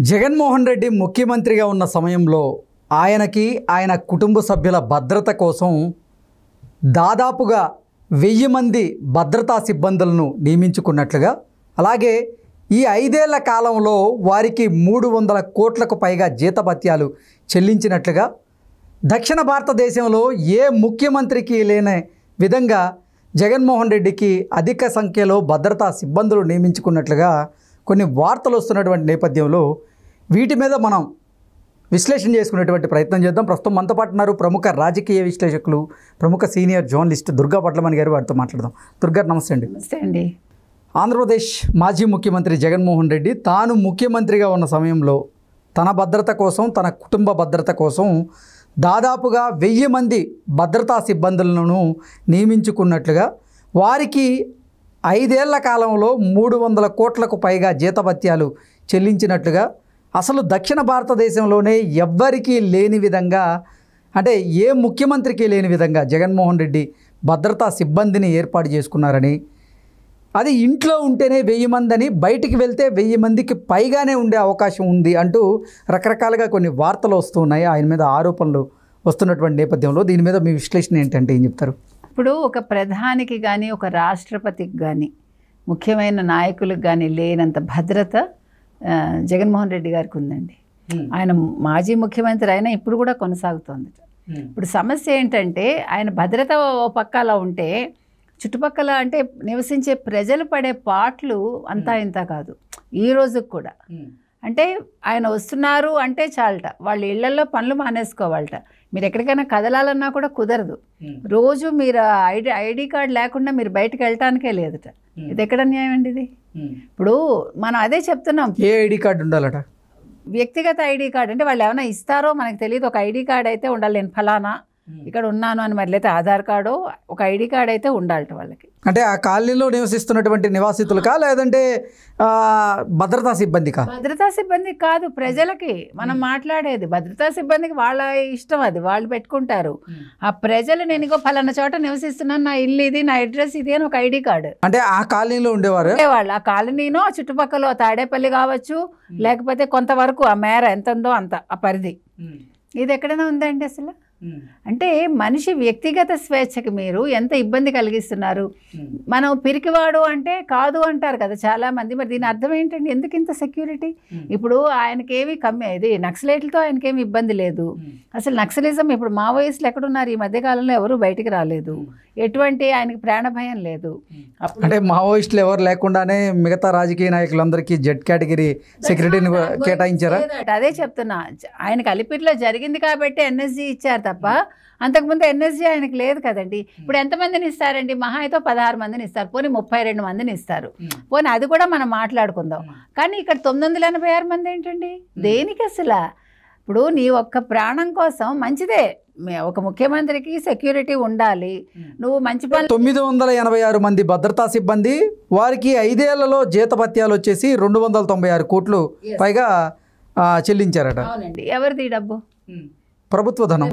జగన్మోహన్ రెడ్డి ముఖ్యమంత్రిగా ఉన్న సమయంలో ఆయనకి ఆయన కుటుంబ సభ్యుల భద్రత కోసం దాదాపుగా 1000 మంది భద్రతా సిబ్బందులను నియమించుకున్నట్లుగా, అలాగే ఈ 5 ఏళ్ల కాలంలో వారికి 300 కోట్లకు పైగా జీతభత్యాలు చెల్లించినట్లుగా, దక్షిణ భారతదేశంలో ఏ ముఖ్యమంత్రికి లేని విధంగా జగన్మోహన్ రెడ్డికి అధిక సంఖ్యలో భద్రతా సిబ్బందులు నియమించుకున్నట్లుగా కొన్ని వార్తలు వస్తున్నటువంటి నేపథ్యంలో వీటి మీద మనం విశ్లేషణ చేసుకునేటువంటి ప్రయత్నం చేద్దాం. ప్రస్తుతం మనతో పాటు ఉన్నారు ప్రముఖ రాజకీయ విశ్లేషకులు, ప్రముఖ సీనియర్ జర్నలిస్ట్ దుర్గా పట్లమణి గారు. వారితో మాట్లాడదాం. దుర్గా, నమస్తే అండి. నమస్తే అండి. ఆంధ్రప్రదేశ్ మాజీ ముఖ్యమంత్రి జగన్మోహన్ రెడ్డి తాను ముఖ్యమంత్రిగా ఉన్న సమయంలో తన భద్రత కోసం, తన కుటుంబ భద్రత కోసం దాదాపుగా 1000 మంది భద్రతా సిబ్బందులను నియమించుకున్నట్లుగా, వారికి 5 ఏళ్ల కాలంలో 300 కోట్లకు పైగా జీతభత్యాలు చెల్లించినట్లుగా, అసలు దక్షిణ భారతదేశంలోనే ఎవ్వరికీ లేని విధంగా, అంటే ఏ ముఖ్యమంత్రికి లేని విధంగా జగన్మోహన్ రెడ్డి భద్రతా సిబ్బందిని ఏర్పాటు చేసుకున్నారని, అది ఇంట్లో ఉంటేనే 1000 మంది అని, బయటికి వెళ్తే 1000 మందికి పైగానే ఉండే అవకాశం ఉంది అంటూ రకరకాలుగా కొన్ని వార్తలు వస్తున్నాయి. ఆయన మీద ఆరోపణలు వస్తున్నటువంటి నేపథ్యంలో దీని మీద మీ విశ్లేషణ ఏంటంటే ఏం చెప్తారు? ఇప్పుడు ఒక ప్రధానికి కానీ, ఒక రాష్ట్రపతికి కానీ, ముఖ్యమైన నాయకులకు కానీ లేనంత భద్రత జగన్మోహన్ రెడ్డి గారికి ఉందండి. ఆయన మాజీ ముఖ్యమంత్రి అయినా ఇప్పుడు కూడా కొనసాగుతోంది. ఇప్పుడు సమస్య ఏంటంటే, ఆయన భద్రత ఓ పక్క అలా ఉంటే, చుట్టుపక్కల అంటే నివసించే ప్రజలు పడే పాటలు అంతా ఇంత కాదు. ఈ రోజుకి కూడా అంటే ఆయన వస్తున్నారు అంటే చాలట, వాళ్ళ ఇళ్లలో పనులు మానేసుకోవాలట. మీరు ఎక్కడికైనా కదలాలన్నా కూడా కుదరదు. రోజు మీరు ఐడి కార్డు లేకుండా మీరు బయటకు వెళ్ళటానికే లేదట. ఇది ఎక్కడ న్యాయం అండి ఇది? ఇప్పుడు మనం అదే చెప్తున్నాం. ఏ ఐడి కార్డు ఉండాలట? వ్యక్తిగత ఐడి కార్డు. అంటే వాళ్ళు ఏమైనా ఇస్తారో మనకు తెలియదు. ఒక ఐడి కార్డు అయితే ఉండాలి, నేను ఫలానా ఇక్కడ ఉన్నాను అని. మరి లేకపోతే ఆధార్ కార్డు, ఒక ఐడి కార్డు అయితే ఉండాలట వాళ్ళకి. అంటే ఆ కాలనీలో నివసిస్తున్నటువంటి నివాసితులకా, లేదంటే భద్రతా సిబ్బందికా? భద్రతా సిబ్బందికి కాదు, ప్రజలకి మనం మాట్లాడేది. భద్రతా సిబ్బందికి వాళ్ళ ఇష్టం, అది వాళ్ళు పెట్టుకుంటారు. ఆ ప్రజలు నేను ఇంకో ఫలానా చోట నివసిస్తున్నాను, నా ఇల్లు ఇది, నా అడ్రస్ ఇది అని ఒక ఐడి కార్డు. అంటే ఆ కాలనీలో ఉండేవారు ఆ కాలనీనో చుట్టుపక్కల తాడేపల్లి కావచ్చు, లేకపోతే కొంతవరకు ఆ మేర ఎంత ఉందో అంత ఆ పరిధి. ఇది ఎక్కడైనా ఉందండి అసలు? అంటే మనిషి వ్యక్తిగత స్వేచ్ఛకి మీరు ఎంత ఇబ్బంది కలిగిస్తున్నారు. మనం పిరికివాడు అంటే కాదు అంటారు కదా చాలా మంది. మరి దీని అర్థం ఏంటండి? ఎందుకు ఇంత సెక్యూరిటీ? ఇప్పుడు ఆయనకేమి ఇది నక్సలైట్లతో ఆయనకేమి ఇబ్బంది లేదు. అసలు నక్సలిజం ఇప్పుడు మావోయిస్టులు ఎక్కడున్నారు? ఈ మధ్యకాలంలో ఎవరు బయటికి రాలేదు. ఎటువంటి ఆయనకి ప్రాణ భయం లేదు. అంటే మావోయిస్టులు ఎవరు లేకుండానే మిగతా రాజకీయ నాయకులందరికీ జెడ్ కేటగిరీ సెక్యూరిటీని కేటాయించారా? అదే చెప్తున్నా. ఆయనకి అలిపిరిలో జరిగింది కాబట్టి ఎన్ఎస్జీ ఇచ్చారు తప్ప అంతకుముందు ఎన్ఎస్జీ ఆయనకు లేదు కదండి. ఇప్పుడు ఎంతమందిని ఇస్తారండి? మహా అయితే 16 మందిని ఇస్తారు, పోనీ 32 మందిని ఇస్తారు, పోనీ అది కూడా మనం మాట్లాడుకుందాం. కానీ ఇక్కడ 986 మంది ఏంటండి? దేనికి అసలు? ఇప్పుడు నీ ఒక్క ప్రాణం కోసం మంచిదే, ఒక ముఖ్యమంత్రికి సెక్యూరిటీ ఉండాలి. నువ్వు మంచి పని. 986 మంది భద్రతా సిబ్బంది, వారికి 5 ఏళ్లలో జీతభత్యాలు వచ్చేసి 296 కోట్లు పైగా చెల్లించారట. అవునండి. ఎవరిది డబ్బు? ప్రభుత్వ ధనం.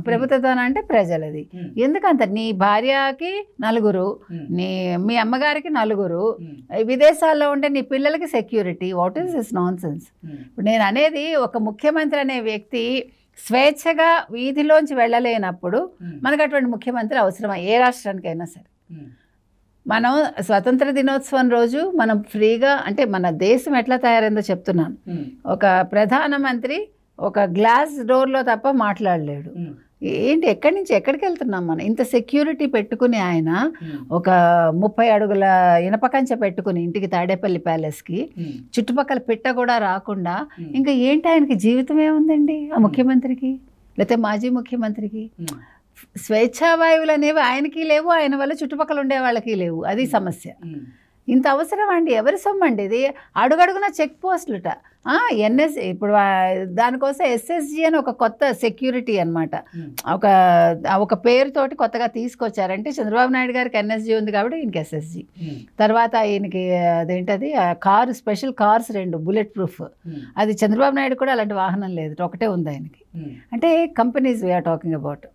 ప్రభుత్వ ధనం అంటే ప్రజలది. ఎందుకంత? నీ భార్యకి 4, మీ అమ్మగారికి 4, విదేశాల్లో ఉంటే నీ పిల్లలకి security. What is this non sense? ఇప్పుడు నేను అనేది, ఒక ముఖ్యమంత్రి అనే వ్యక్తి స్వేచ్ఛగా వీధిలోంచి వెళ్ళలేనప్పుడు మనకు అటువంటి ముఖ్యమంత్రి అవసరమా? ఏ రాష్ట్రానికైనా సరే. మనం స్వతంత్ర దినోత్సవం రోజు మనం ఫ్రీగా, అంటే మన దేశం ఎట్లా తయారైందో చెప్తున్నాను. ఒక ప్రధానమంత్రి ఒక గ్లాస్ డోర్లో తప్ప మాట్లాడలేడు. ఏంటి? ఎక్కడి నుంచి ఎక్కడికి వెళ్తున్నాం మనం? ఇంత సెక్యూరిటీ పెట్టుకుని ఆయన ఒక 30 అడుగుల ఇనప కంచె పెట్టుకుని ఇంటికి, తాడేపల్లి ప్యాలెస్కి చుట్టుపక్కల పిట్ట కూడా రాకుండా, ఇంకా ఏంటి ఆయనకి జీవితం ఏముందండి ఆ ముఖ్యమంత్రికి, లేకపోతే మాజీ ముఖ్యమంత్రికి? స్వేచ్ఛావాయువులు అనేవి ఆయనకి లేవు, ఆయన వల్ల చుట్టుపక్కల ఉండే వాళ్ళకి లేవు. అది సమస్య. ఇంత అవసరం అండి? ఎవరి సొమ్మండి ఇది? అడుగడుగున చెక్ పోస్టులుట. ఇప్పుడు దానికోసం ఎస్ఎస్జి అని ఒక కొత్త సెక్యూరిటీ అనమాట, ఒక పేరుతోటి కొత్తగా తీసుకొచ్చారంటే, చంద్రబాబు నాయుడు గారికి ఎన్ఎస్జి ఉంది కాబట్టి ఈయనకి ఎస్ఎస్జి. తర్వాత ఈయనకి అదేంటది car, special cars 2 bullet proof. అది చంద్రబాబు నాయుడు కూడా అలాంటి వాహనం లేదు, ఒకటే ఉంది ఆయనకి. అంటే కంపెనీస్ వీఆర్ టాకింగ్ అబౌట్.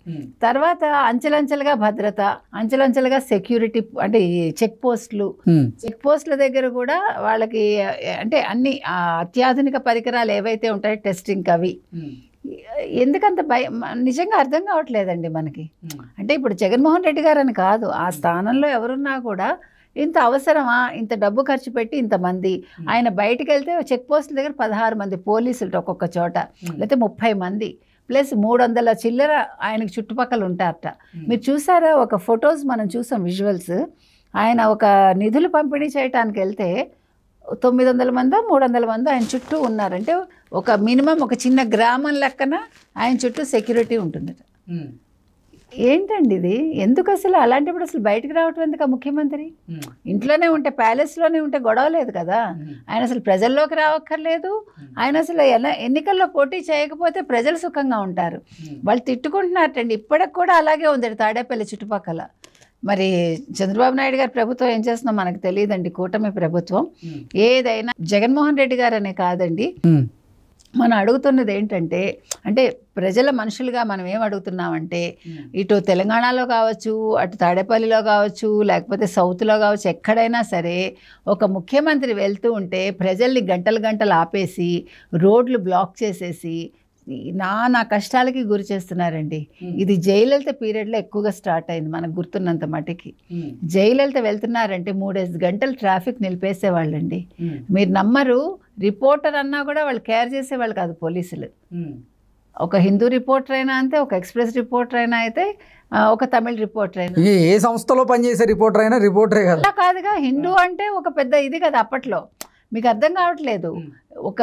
తర్వాత అంచెలంచెలుగా భద్రత, అంచెలంచెలుగా సెక్యూరిటీ, అంటే చెక్ పోస్టులు. చెక్ పోస్టుల దగ్గర కూడా వాళ్ళకి అంటే అన్ని అత్యాధునిక ఆధునిక పరికరాలు ఏవైతే ఉంటాయో టెస్టింగ్ అవి ఎందుకంత భయం నిజంగా అర్థం కావట్లేదండి మనకి. అంటే ఇప్పుడు జగన్మోహన్ రెడ్డి గారు అని కాదు, ఆ స్థానంలో ఎవరున్నా కూడా ఇంత అవసరమా, ఇంత డబ్బు ఖర్చు పెట్టి ఇంతమంది, ఆయన బయటికి వెళ్తే చెక్ పోస్టుల దగ్గర 16 మంది పోలీసులు ఒక్కొక్క చోట, లేకపోతే 30 మంది ప్లస్ 300 చిల్లర ఆయనకు చుట్టుపక్కల ఉంటారట. మీరు చూసారా ఒక ఫొటోస్ మనం చూసాం విజువల్స్, ఆయన ఒక నిధులు పంపిణీ చేయడానికి వెళ్తే 900 మందో 300 మందో ఆయన చుట్టూ ఉన్నారంటే ఒక మినిమం ఒక చిన్న గ్రామం లెక్కన ఆయన చుట్టూ సెక్యూరిటీ ఉంటుందట. ఏంటండి ఇది? ఎందుకు అసలు అలాంటప్పుడు అసలు బయటకు రావటం ఎందుకు? ముఖ్యమంత్రి ఇంట్లోనే ఉంటే, ప్యాలెస్లోనే ఉంటే గొడవ లేదు కదా. ఆయన అసలు ప్రజల్లోకి రావక్కర్లేదు. ఆయన అసలు ఎన్నికల్లో పోటీ చేయకపోతే ప్రజలు సుఖంగా ఉంటారు. వాళ్ళు తిట్టుకుంటున్నారటండి. ఇప్పటికి కూడా అలాగే ఉంది తాడేపల్లి చుట్టుపక్కల. మరి చంద్రబాబు నాయుడు గారి ప్రభుత్వం ఏం చేస్తుందో మనకు తెలియదండి. కూటమి ప్రభుత్వం ఏదైనా జగన్మోహన్ రెడ్డి గారు అనే కాదండి, మనం అడుగుతున్నది ఏంటంటే, అంటే ప్రజల మనుషులుగా మనం ఏం అడుగుతున్నామంటే, ఇటు తెలంగాణలో కావచ్చు, అటు తాడేపల్లిలో కావచ్చు, లేకపోతే సౌత్లో కావచ్చు, ఎక్కడైనా సరే ఒక ముఖ్యమంత్రి వెళ్తూ ఉంటే ప్రజల్ని గంటలు గంటలు ఆపేసి రోడ్లు బ్లాక్ చేసేసి నా కష్టాలకి గురి చేస్తున్నారండి. ఇది జయలలిత పీరియడ్లో ఎక్కువగా స్టార్ట్ అయింది మనకు గుర్తున్నంత మటుకి. జయలలిత వెళ్తున్నారంటే 3-5 గంటలు ట్రాఫిక్ నిలిపేసేవాళ్ళండి. మీరు నమ్మరు, రిపోర్టర్ అన్నా కూడా వాళ్ళు కేర్ చేసేవాళ్ళు కాదు పోలీసులు. ఒక హిందూ రిపోర్టర్ అయినా అంతే, ఒక ఎక్స్ప్రెస్ రిపోర్టర్ అయినా అయితే, ఒక తమిళ రిపోర్టర్ అయినా, ఏ సంస్థలో పనిచేసే రిపోర్టర్ అయినా రిపోర్టరే కదా. అలా కాదుగా, హిందూ అంటే ఒక పెద్ద ఇది కదా అప్పట్లో. మీకు అర్థం కావట్లేదు. ఒక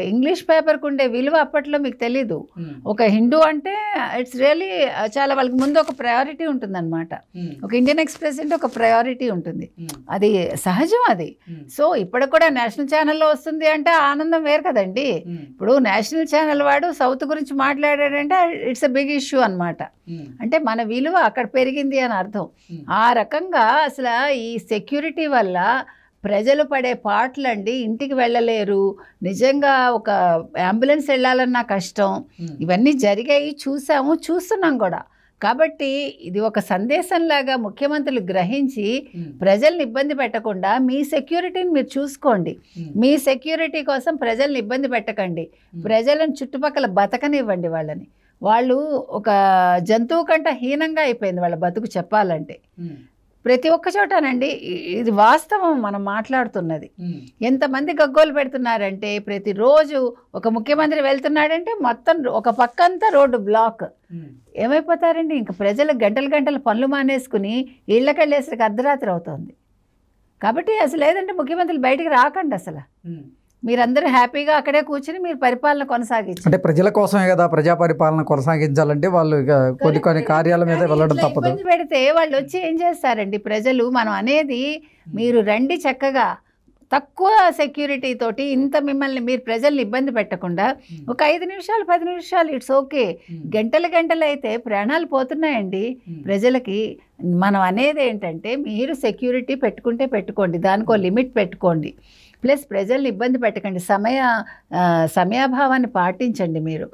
ఇంగ్లీష్ పేపర్కి ఉండే విలువ అప్పట్లో మీకు తెలీదు. ఒక హిందూ అంటే ఇట్స్ రియలీ చాలా వాళ్ళకి ముందు ఒక ప్రయారిటీ ఉంటుందన్నమాట. ఒక ఇండియన్ ఎక్స్ప్రెస్ అంటే ఒక ప్రయారిటీ ఉంటుంది, అది సహజం అది. సో ఇప్పటికి కూడా నేషనల్ ఛానల్లో వస్తుంది అంటే ఆనందం వేరు కదండి. ఇప్పుడు నేషనల్ ఛానల్ వాడు సౌత్ గురించి మాట్లాడాడంటే ఇట్స్ అ బిగ్ ఇష్యూ అనమాట. అంటే మన విలువ అక్కడ పెరిగింది అని అర్థం. ఆ రకంగా అసలు ఈ సెక్యూరిటీ వల్ల ప్రజలు పడే పాటలండి. ఇంటికి వెళ్ళలేరు, నిజంగా ఒక అంబులెన్స్ వెళ్ళాలన్నా కష్టం. ఇవన్నీ జరిగాయి, చూస్తున్నాం కూడా. కాబట్టి ఇది ఒక సందేశంలాగా ముఖ్యమంత్రులు గ్రహించి ప్రజల్ని ఇబ్బంది పెట్టకుండా మీ సెక్యూరిటీని మీరు చూసుకోండి. మీ సెక్యూరిటీ కోసం ప్రజల్ని ఇబ్బంది పెట్టకండి. ప్రజలను చుట్టుపక్కల బతకనివ్వండి. వాళ్ళు ఒక జంతువు కంటే హీనంగా అయిపోయింది వాళ్ళ బతుకు చెప్పాలంటే. ప్రతి ఒక్క చోటనండి, ఇది వాస్తవం మనం మాట్లాడుతున్నది. ఎంతమంది గగ్గోలు పెడుతున్నారంటే, ప్రతిరోజు ఒక ముఖ్యమంత్రి వెళ్తున్నాడంటే మొత్తం ఒక పక్కంతా రోడ్డు బ్లాక్. ఏమైపోతారండి? ఇంకా ప్రజలు గంటలు పనులు మానేసుకుని ఇళ్ళకెళ్ళేసరికి అర్ధరాత్రి అవుతుంది. కాబట్టి అసలు లేదంటే ముఖ్యమంత్రులు బయటికి రాకండి. అసలు మీరందరూ హ్యాపీగా అక్కడే కూర్చుని మీరు పరిపాలన కొనసాగించారు. అంటే ప్రజల కోసమే కదా ప్రజా పరిపాలన కొనసాగించాలంటే వాళ్ళు కొన్ని కార్యాల మీద వెళ్ళడం తప్పదు. ఇబ్బంది పెడితే వాళ్ళు వచ్చి ఏం చేస్తారండి ప్రజలు? మనం అనేది మీరు రండి చక్కగా తక్కువ సెక్యూరిటీ తోటి ఇంత మిమ్మల్ని మీరు ప్రజల్ని ఇబ్బంది పెట్టకుండా ఒక 5 నిమిషాలు 10 నిమిషాలు ఇట్స్ ఓకే. గంటలు అయితే ప్రాణాలు పోతున్నాయండి ప్రజలకి. మనం అనేది ఏంటంటే మీరు సెక్యూరిటీ పెట్టుకుంటే పెట్టుకోండి, దానికో లిమిట్ పెట్టుకోండి. ప్లస్ ప్రజల్ని ఇబ్బంది పెట్టకండి, సమయాభావాన్ని పాటించండి. మీరు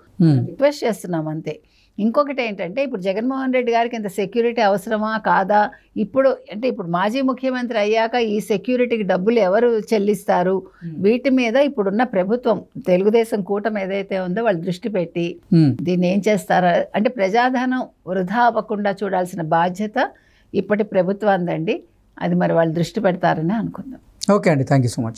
రిక్వెస్ట్ చేస్తున్నాం అంతే. ఇంకొకటి ఏంటంటే, ఇప్పుడు జగన్మోహన్ రెడ్డి గారికి ఇంత సెక్యూరిటీ అవసరమా కాదా? ఇప్పుడు మాజీ ముఖ్యమంత్రి అయ్యాక ఈ సెక్యూరిటీకి డబ్బులు ఎవరు చెల్లిస్తారు? వీటి మీద ఇప్పుడున్న ప్రభుత్వం, తెలుగుదేశం కూటమి ఏదైతే ఉందో వాళ్ళు దృష్టి పెట్టి దీన్ని ఏం చేస్తారా అంటే, ప్రజాధనం వృధా అవ్వకుండా చూడాల్సిన బాధ్యత ఇప్పటి ప్రభుత్వాందండి. అది మరి వాళ్ళు దృష్టి పెడతారని అనుకుందాం. ఓకే అండి, థ్యాంక్ యూ సో మచ్.